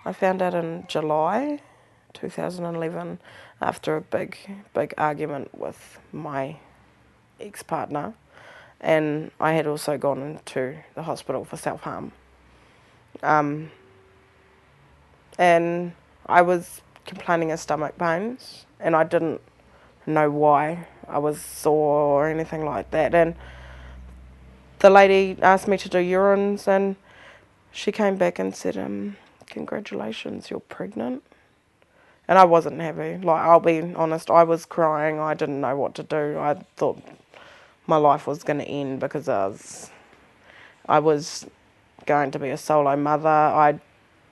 I found out in July 2011 after a big argument with my ex-partner, and I had also gone into the hospital for self-harm. And I was complaining of stomach pains, and I didn't know why I was sore or anything like that. And the lady asked me to do urines, and she came back and said, congratulations, you're pregnant. And I wasn't happy. Like, I'll be honest, I was crying. I didn't know what to do. I thought my life was going to end because I was going to be a solo mother. I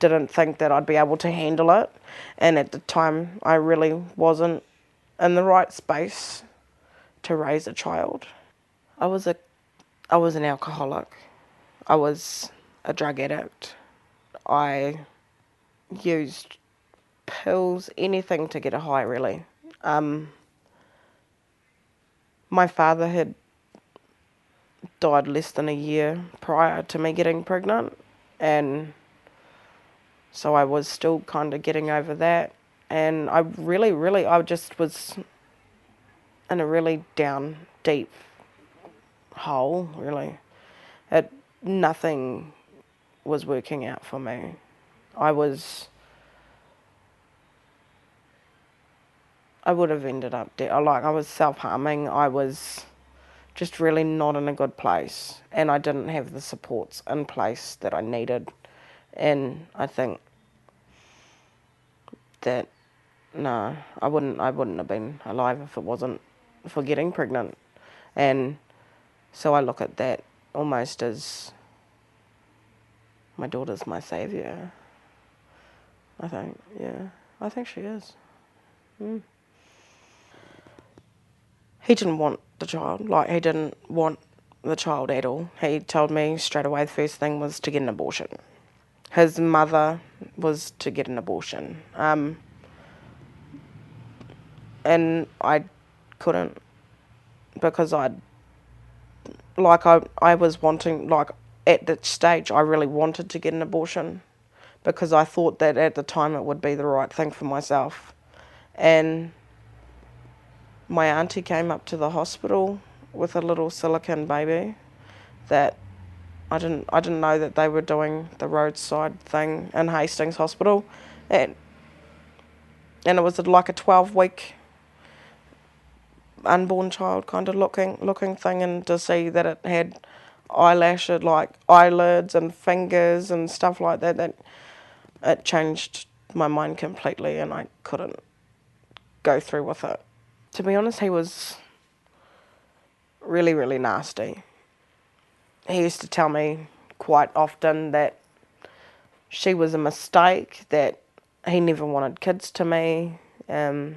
didn't think that I'd be able to handle it. And at the time, I really wasn't in the right space to raise a child. I was an alcoholic. I was a drug addict. I used pills, anything to get a high, really. My father had died less than a year prior to me getting pregnant, and so I was still kind of getting over that. And I just was in a really down, deep hole, really. Nothing was working out for me. I would have ended up dead. I was self-harming. I was just really not in a good place, and I didn't have the supports in place that I needed. And I think that no, I wouldn't have been alive if it wasn't for getting pregnant. And so I look at that almost as my daughter's my saviour. I think, yeah, I think she is. He didn't want the child. Like, he didn't want the child at all. He told me straight away the first thing was to get an abortion. His mother was to get an abortion. And I couldn't, because I was wanting, like, at that stage, I really wanted to get an abortion because I thought that at the time it would be the right thing for myself. And my auntie came up to the hospital with a little silicone baby that I didn't know that they were doing the roadside thing in Hastings Hospital, and it was like a 12-week unborn child kind of looking thing, and to see that it had eyelashes, like eyelids and fingers and stuff like that it changed my mind completely, and I couldn't go through with it. To be honest, he was really, really nasty. He used to tell me quite often that she was a mistake, that he never wanted kids to me, that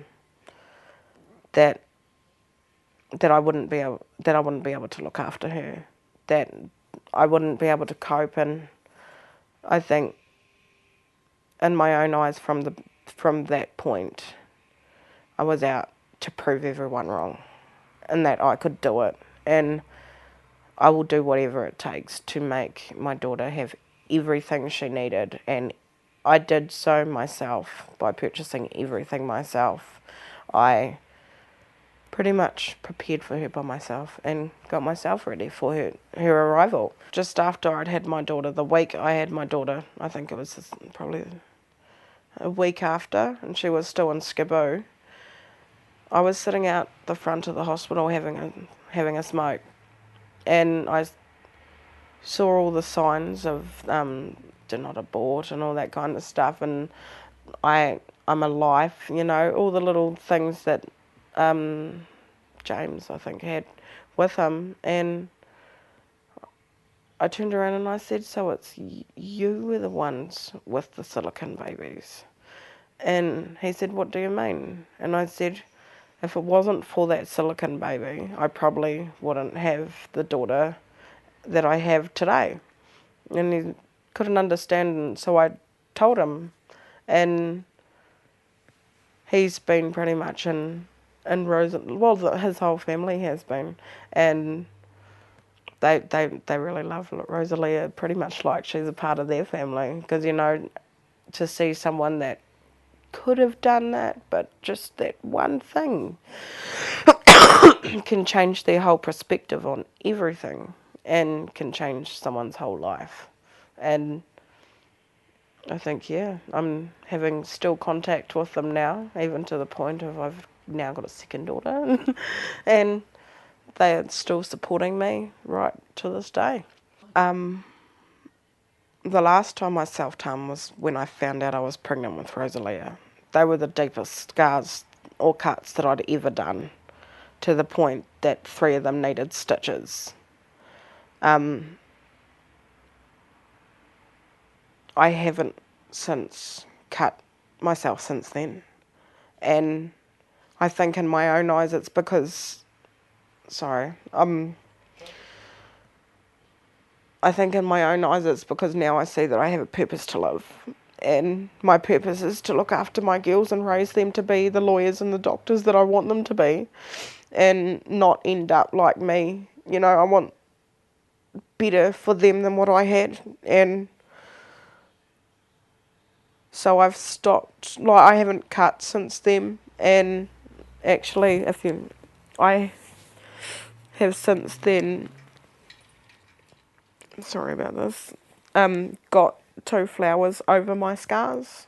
I wouldn't be able to look after her, that I wouldn't be able to cope. And I think, in my own eyes, from that point, I was out to prove everyone wrong, and that I could do it, and I will do whatever it takes to make my daughter have everything she needed. And I did so myself by purchasing everything myself. I pretty much prepared for her by myself and got myself ready for her arrival. Just after I'd had my daughter, the week I had my daughter, I think it was probably a week after, and she was still in Skiboo, I was sitting out the front of the hospital having a smoke, and I saw all the signs of do not abort and all that kind of stuff, and I'm alive, all the little things that James, I think, had with him. And I turned around and I said, so it's you were the ones with the silicone babies? And he said, what do you mean? And I said, if it wasn't for that silicone baby, I probably wouldn't have the daughter that I have today. And he couldn't understand, and so I told him. And he's been pretty much in his whole family has been, and they really love Rosalia, pretty much like she's a part of their family, because to see someone that could have done that, but just that one thing can change their whole perspective on everything and can change someone's whole life. And I think, yeah, I'm having still contact with them now, even to the point of I've now got a second daughter, and they are still supporting me right to this day. The last time I self-harmed was when I found out I was pregnant with Rosalia. They were the deepest scars or cuts that I'd ever done, to the point that 3 of them needed stitches. I haven't since cut myself since then. And I think in my own eyes it's because, I think in my own eyes it's because now I see that I have a purpose to live. And my purpose is to look after my girls and raise them to be the lawyers and the doctors that I want them to be, and not end up like me. You know, I want better for them than what I had. And so I've stopped, like, I haven't cut since then. And actually, I have since then, sorry about this, got 2 flowers over my scars.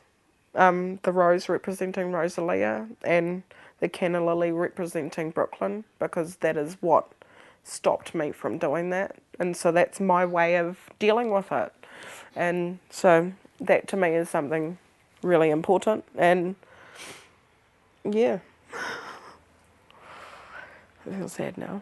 The rose representing Rosalia and the canna lily representing Brooklyn, because that is what stopped me from doing that. And so that's my way of dealing with it. And so that to me is something really important. And yeah, I feel sad now.